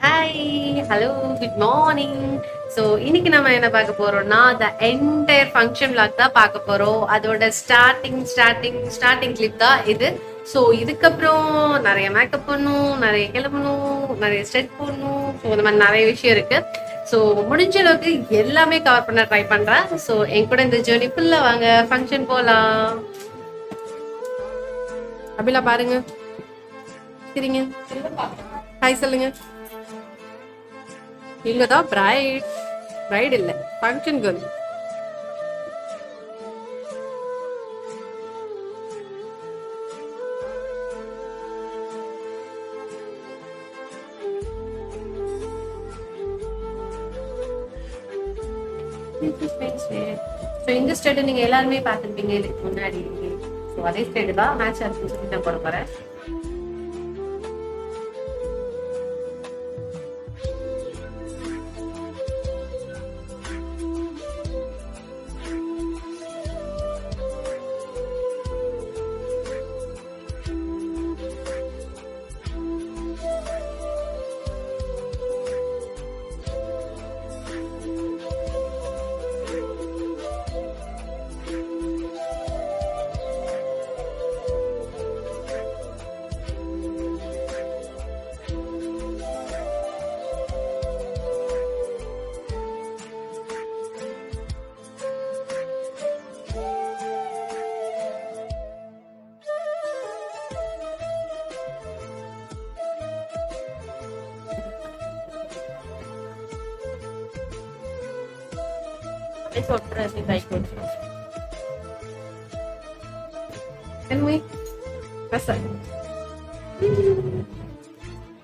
Hi, hello, good morning. So இன்னைக்கு நம்ம என்ன பார்க்க போறோம்னா த என்டையர் ஃபங்க்ஷன் விளாக் தான் பார்க்க போறோம். அதோட ஸ்டார்டிங் கிளிப் தான் இது. ஸோ இதுக்கப்புறம் நிறைய மேக்கப் பண்ணணும், நிறைய கிளம்பணும், நிறைய ஸ்ட்ரெச் பண்ணணும். ஸோ இந்த மாதிரி நிறைய விஷயம் இருக்கு. ஸோ முடிஞ்ச அளவுக்கு எல்லாமே கவர் பண்ண ட்ரை பண்றேன். ஸோ என் கூட இந்த ஜேர்னி ஃபுல்லா வாங்க, ஃபங்க்ஷன் போலாம். அபிலா பாருங்க, சரிங்க, ஹாய் சொல்லுங்க. இங்க தான் பிரைட் இல்ல, ஃபங்க்ஷன் கேர்ள். ஸோ இந்த ஸ்டேட் நீங்க எல்லாருமே பார்த்துருப்பீங்க இதுக்கு முன்னாடி. ஸோ அதே ஸ்டேட் தான் மேட்ச் ஆச்சுன்னு சொல்லி நான் போட போறேன்.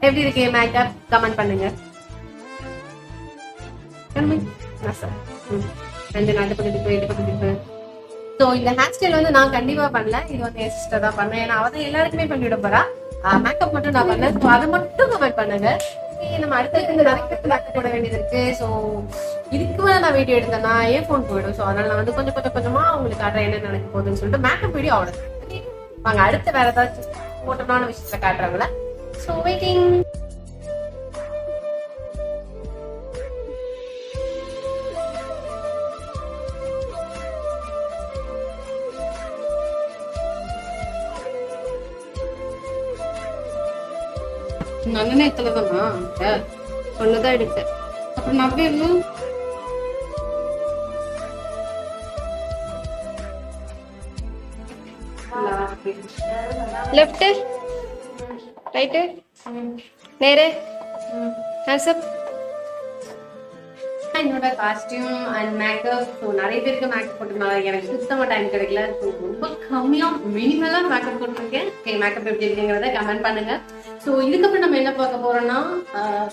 எப்படி இருக்கு மேக்கப்? கமெண்ட் பண்ணுங்க. ரெண்டு நாட்டு பக்கத்துக்கு. ஸோ இந்த ஹேர் ஸ்டைல் வந்து நான் கண்டிப்பா பண்ணல, இது வந்து என் சிஸ்டர் தான் பண்ணேன். ஏன்னா அவதான் எல்லாருக்குமே பண்ணிவிட போறா. மேக்கப் மட்டும் நான் பண்ணேன். ஸோ அதை மட்டும் கமெண்ட் பண்ணுங்க. நம்ம அடுத்ததுக்கு இந்த நிறைய மேக்கப் போட வேண்டியது இருக்கு. ஸோ இதுக்கு மேலே நான் வீடியோ எடுத்தேன்னா என் ஃபோன் போயிடும். ஸோ அதனால நான் வந்து கொஞ்சமா உங்களுக்கு காட்டுறேன் என்ன நடக்க போகுதுன்னு சொல்லிட்டு. மேக்கப் வீடியோ அவ்வளோ வாங்க, அடுத்து வேற ஏதாச்சும் போட்டோம்னான விஷயத்த காட்டுறாங்களே. So waiting. நல்ல நேரத்துல தானா ஒண்ணுதான் எடுத்தேன். அப்புறம் நவ்வே லெஃப்ட் ரைட்டு நேரு ஹேண்ட்ஸ்அப். என்னோட காஸ்டியூம் அண்ட் மேக்கப். ஸோ நிறைய பேருக்கு மேக்கப் போட்டுருந்தாங்க, எனக்கு சுத்தமாக டைம் கிடைக்கல. ஸோ ரொம்ப கம்மியாக மினிமலாக மேக்கப் போட்டிருக்கேன். மேக்கப் எப்படி இருக்குங்கிறத கமெண்ட் பண்ணுங்க. ஸோ இதுக்கப்புறம் நம்ம என்ன பார்க்க போறோம்னா,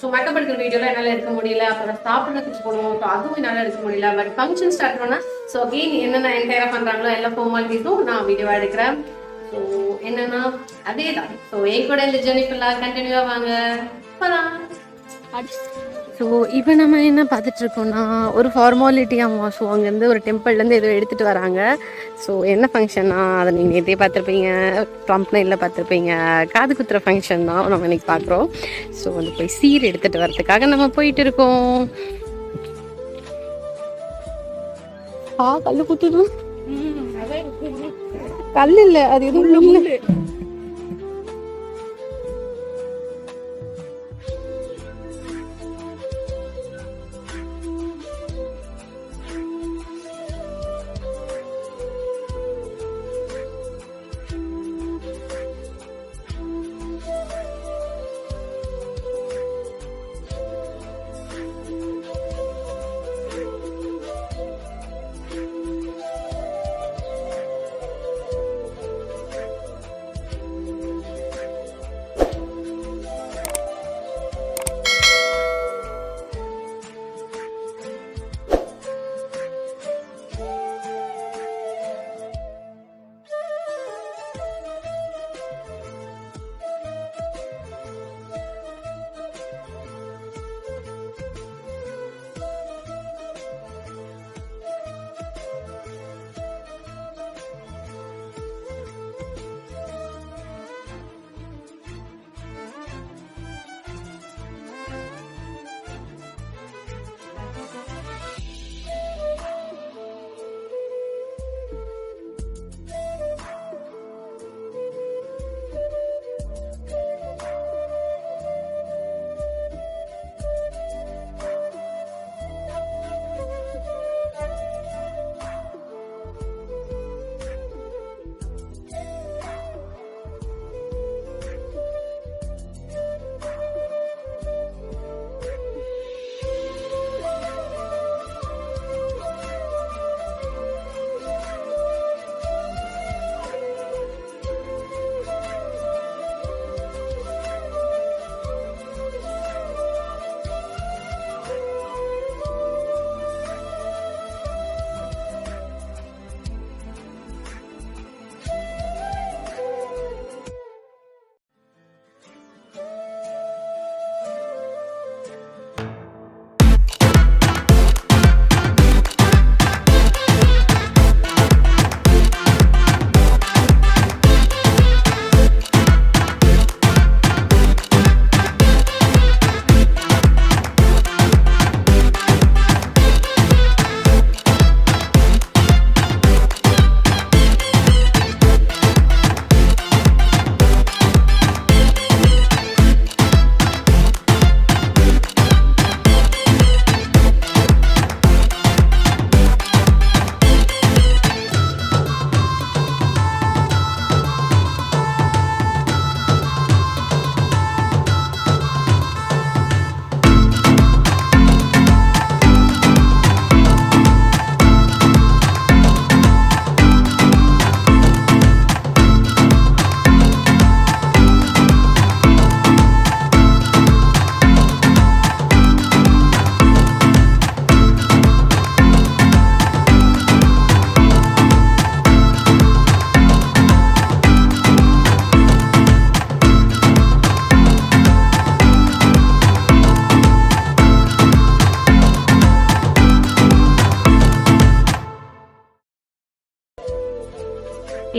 ஸோ மேக்கப் எடுக்கிற வீடியோலாம் என்னால் எடுக்க முடியல. அப்புறம் சாப்பிட்றதுக்கு போகணும், ஸோ அதுவும் என்னால் எடுக்க முடியல. பட் ஃபங்க்ஷன் ஸ்டார்ட் பண்ணால் ஸோ அகெயின் என்னென்ன என்டையராக பண்ணுறாங்களோ எல்லா ஃபார்மாலிட்டிஸும் நான் வீடியோவாக எடுக்கிறேன். ஸோ என்னன்னா அதே தான். ஸோ என் கூட இந்த ஜெர்னி ஃபுல்லாக கண்டினியூவாக வாங்க போகலாம். ஸோ இப்போ நம்ம என்ன பார்த்துட்டு இருக்கோம்னா ஒரு ஃபார்மாலிட்டியாமா. ஸோ அங்கேருந்து ஒரு டெம்பிள்லேருந்து ஏதோ எடுத்துகிட்டு வராங்க. ஸோ என்ன ஃபங்க்ஷன்னா அதை நீங்கள் நேற்றே பார்த்துருப்பீங்க, கம்பெனியில் பார்த்துருப்பீங்க. காது குத்துற ஃபங்க்ஷன் தான் நம்ம இன்னைக்கு பார்க்குறோம். ஸோ வந்து போய் சீர் எடுத்துகிட்டு வரதுக்காக நம்ம போயிட்டு இருக்கோம். கல் குத்துது. கல் இல்லை, அது எதுவும் இல்லை.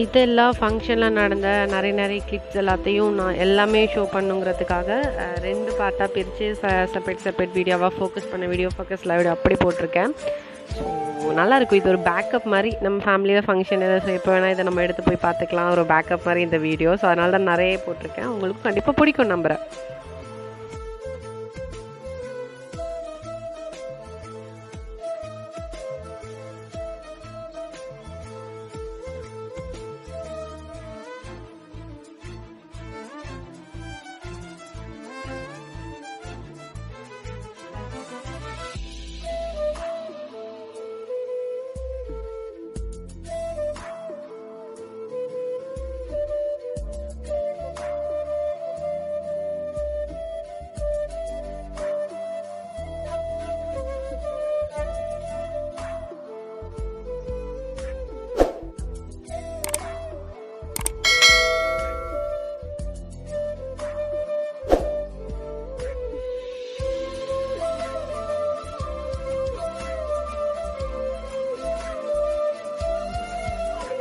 இதெல்லாம் ஃபங்க்ஷனில் நடந்த நிறைய கிளிப்ஸ் எல்லாத்தையும் நான் எல்லாமே ஷோ பண்ணுங்கிறதுக்காக 2 பார்ட்டாக பிரித்து செப்பரேட் வீடியோவாக ஃபோக்கஸ் பண்ண வீடியோ வீடியோ அப்படி போட்டிருக்கேன். ஸோ நல்லாயிருக்கும். இது ஒரு பேக்கப் மாதிரி நம்ம ஃபேமிலியில் ஃபங்க்ஷன் எதாவது எப்போ வேணால் இதை நம்ம எடுத்து போய் பார்த்துக்கலாம். ஒரு பேக்கப் மாதிரி இந்த வீடியோ. ஸோ அதனால தான் நிறைய போட்டிருக்கேன். உங்களுக்கு கண்டிப்பாக பிடிக்கும் நம்புகிறேன்.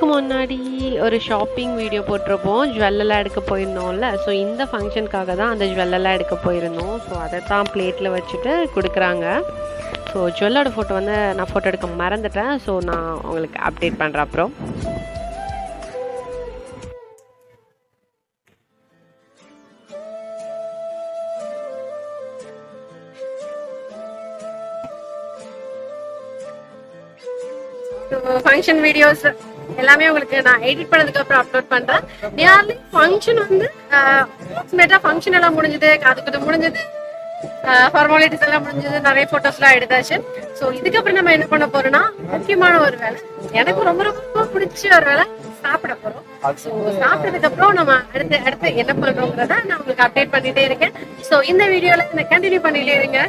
முன்னாடி ஒரு ஷாப்பிங் வீடியோ போட்டிருப்போம். ஜுவல்லெல்லாம் எடுக்க போயிருந்தோம்ல. ஸோ இந்த ஃபங்க்ஷனுக்காக தான் அந்த ஜுவல்லெல்லாம் எடுக்க போயிருந்தோம். ஸோ அதை தான் பிளேட்டில் வச்சுட்டு கொடுக்குறாங்க. ஸோ ஜுவல்லோட ஃபோட்டோ வந்து நான் ஃபோட்டோ எடுக்க மறந்துட்டேன். ஸோ நான் உங்களுக்கு அப்டேட் பண்ணுறேன் அப்புறம். ஃபங்க்ஷன் வீடியோஸ் எல்லாமே உங்களுக்கு நான் எடிட் பண்ணதுக்கு அப்புறம் அப்லோட் பண்றேன். நியர்லி ஃபங்க்ஷன் வந்து ஃபங்க்ஷன் எல்லாம் முடிஞ்சது, காதுக்குது முடிஞ்சது, ஃபார்மாலிட்டிஸ் எல்லாம் முடிஞ்சது, நிறைய போட்டோஸ்லாம் எடுத்தாச்சு. ஸோ இதுக்கப்புறம் நம்ம என்ன பண்ண போறோம்னா முக்கியமான ஒரு வேலை, எனக்கு ரொம்ப ரொம்ப பிடிச்ச ஒரு வேலை, சாப்பிட போறோம். ஸோ சாப்பிட்டதுக்கு அப்புறம் நம்ம அடுத்து என்ன பண்றோங்கிறத நான் உங்களுக்கு அப்டேட் பண்ணிட்டே இருக்கேன். ஸோ இந்த வீடியோல நான் கண்டினியூ பண்ணிட்டே இருங்க.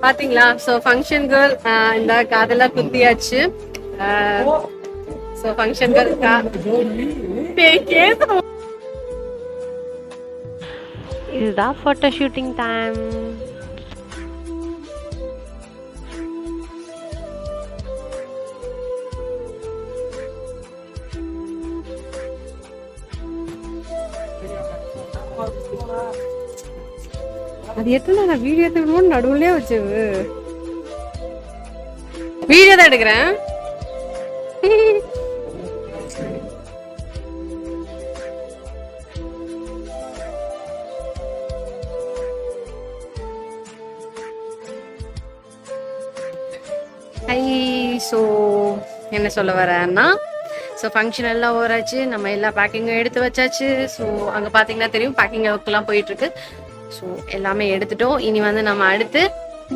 பாத்தீங்களா? சோ ஃபங்க்ஷன் கேர்ள் இந்த காதெல்லாம் குத்தியாச்சு. சோ ஃபங்க்ஷன் கேர்ள் இதுதான் போட்டோ ஷூட்டிங் டைம். அது எத்தனை நான் வீடியோ எடுத்துக்கணும் நடுவுலயே வச்சு வீடியோ தான் எடுக்கிறேன். ஸோ என்ன சொல்ல வரேன்னா, ஸோ ஃபங்க்ஷன் எல்லாம் ஓவராச்சு, நம்ம எல்லா பேக்கிங்கும் எடுத்து வச்சாச்சு. ஸோ அங்கே பார்த்தீங்கன்னா தெரியும் பேக்கிங் ஒர்க்கெல்லாம் போயிட்டு இருக்கு. ஸோ எல்லாமே எடுத்துட்டோம். இனி வந்து நம்ம அடுத்து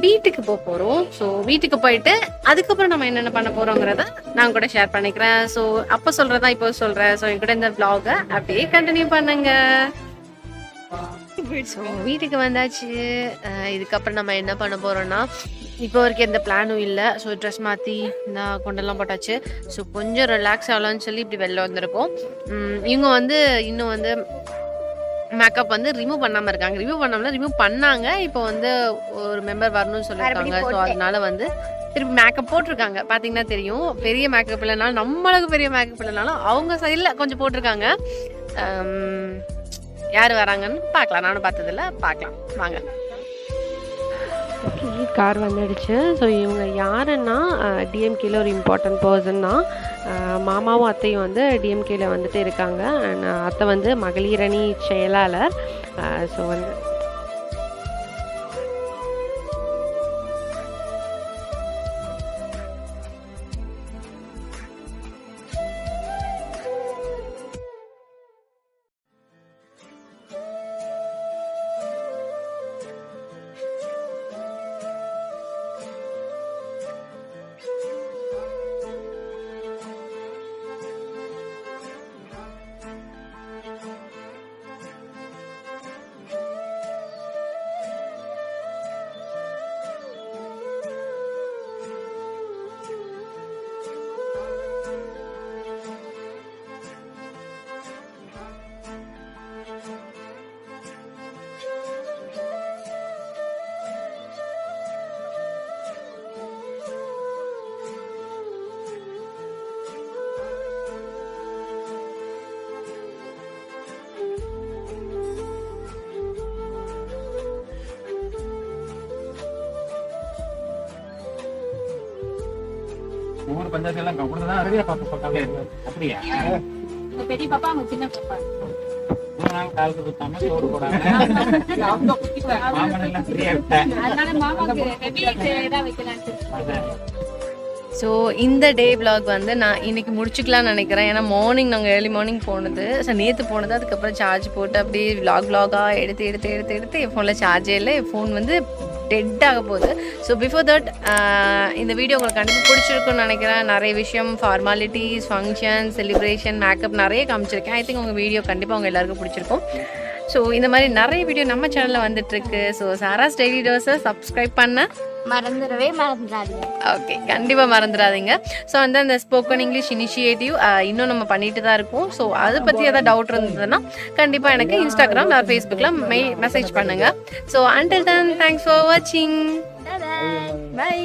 வீட்டுக்கு போக போகிறோம். ஸோ வீட்டுக்கு போயிட்டு அதுக்கப்புறம் நம்ம என்னென்ன பண்ண போகிறோங்கிறத நான் கூட ஷேர் பண்ணிக்கிறேன். ஸோ அப்போ சொல்கிறதா இப்போ சொல்கிறேன். ஸோ என் கூட இந்த vlog-அ அப்படியே கண்டினியூ பண்ணுங்க. ஸோ வீட்டுக்கு வந்தாச்சு. இதுக்கப்புறம் நம்ம என்ன பண்ண போகிறோம்னா, இப்போ வரைக்கும் எந்த பிளானும் இல்லை. ஸோ ட்ரெஸ் மாற்றி இந்த கொண்டெல்லாம் போட்டாச்சு. ஸோ கொஞ்சம் ரிலாக்ஸ் ஆகலான்னு சொல்லி இப்படி வெளில வந்திருக்கோம். இவங்க வந்து இன்னும் வந்து மேக்கப் வந்து ரிமூவ் பண்ணாமல் இருக்காங்க. ரிமூவ் பண்ணாங்க. இப்போ வந்து ஒரு மெம்பர் வரணும்னு சொல்லியிருக்காங்க. ஸோ அதனால வந்து திருப்பி மேக்கப் போட்டிருக்காங்க. பார்த்தீங்கன்னா தெரியும். பெரிய மேக்கப் இல்லைனாலும், நம்மளுக்கு பெரிய மேக்கப் இல்லைனாலும் அவங்க சைடில் கொஞ்சம் போட்டிருக்காங்க. யார் வராங்கன்னு பார்க்கலாம். நானும் பார்த்ததில்ல, பார்க்கலாம் வாங்க. கார் வந்துடுச்சு. ஸோ இவங்க யாருன்னா டிஎம்கேல ஒரு இம்பார்ட்டன்ட் பர்சன் தான். மாமாவும் அத்தையும் வந்து டிஎம்கேல வந்துட்டு இருக்காங்க. அண்ட் அத்தை வந்து மகளிரணி செயலாளர். ஸோ வந்து ஊர் பஞ்சாயத்து எல்லாம் கவுண்டதான் நிறைய பார்த்து அப்படியா பெரிய பாப்பா அவங்க சின்ன பாப்பா காலத்து குத்தாம சோறு போடாம மாமன் எல்லாம் ஃப்ரீயா விட்டேன் அதனால மாமாக்கு ஹெவி தான் வைக்கலான்ட்டு. ஸோ இந்த டே vlog வந்து நான் இன்னைக்கு முடிச்சுக்கலாம்னு நினைக்கிறேன். ஏன்னா மார்னிங் நாங்கள் ஏர்லி மார்னிங் போனது, ஸோ நேற்று போனது. அதுக்கப்புறம் சார்ஜ் போட்டு அப்படியே vlog-ஆக எடுத்து என் ஃபோனில் சார்ஜே இல்லை. என் ஃபோன் வந்து டெட் ஆக போகுது. ஸோ பிஃபோர் தட் இந்த வீடியோ உங்களுக்கு கண்டிப்பாக பிடிச்சிருக்குன்னு நினைக்கிறேன். நிறைய விஷயம், ஃபார்மாலிட்டிஸ், ஃபங்க்ஷன், செலிப்ரேஷன், மேக்கப் நிறைய காமிச்சிருக்கேன். ஐ திங்க் உங்கள் வீடியோ கண்டிப்பாக உங்கள் எல்லாருக்கும் பிடிச்சிருக்கும். ஸோ இந்த மாதிரி நிறைய வீடியோ நம்ம சேனலில் வந்துட்டுருக்கு. ஸோ சாராஸ் டெய்லி டோஸை சப்ஸ்கிரைப் பண்ண மறந்துடாதீங்க. ஓகே, கண்டிப்பாக மறந்துடாதீங்க. ஸோ வந்து அந்த ஸ்போக்கன் இங்கிலீஷ் இனிஷியேட்டிவ் இன்னும் நம்ம பண்ணிட்டு தான் இருக்கோம். ஸோ அதை பற்றி ஏதாவது டவுட் இருந்ததுன்னா கண்டிப்பாக எனக்கு இன்ஸ்டாகிராம் ஆர் ஃபேஸ்புக்கில் மெசேஜ் பண்ணுங்கள். So until then, thanks for வாட்சிங். பை.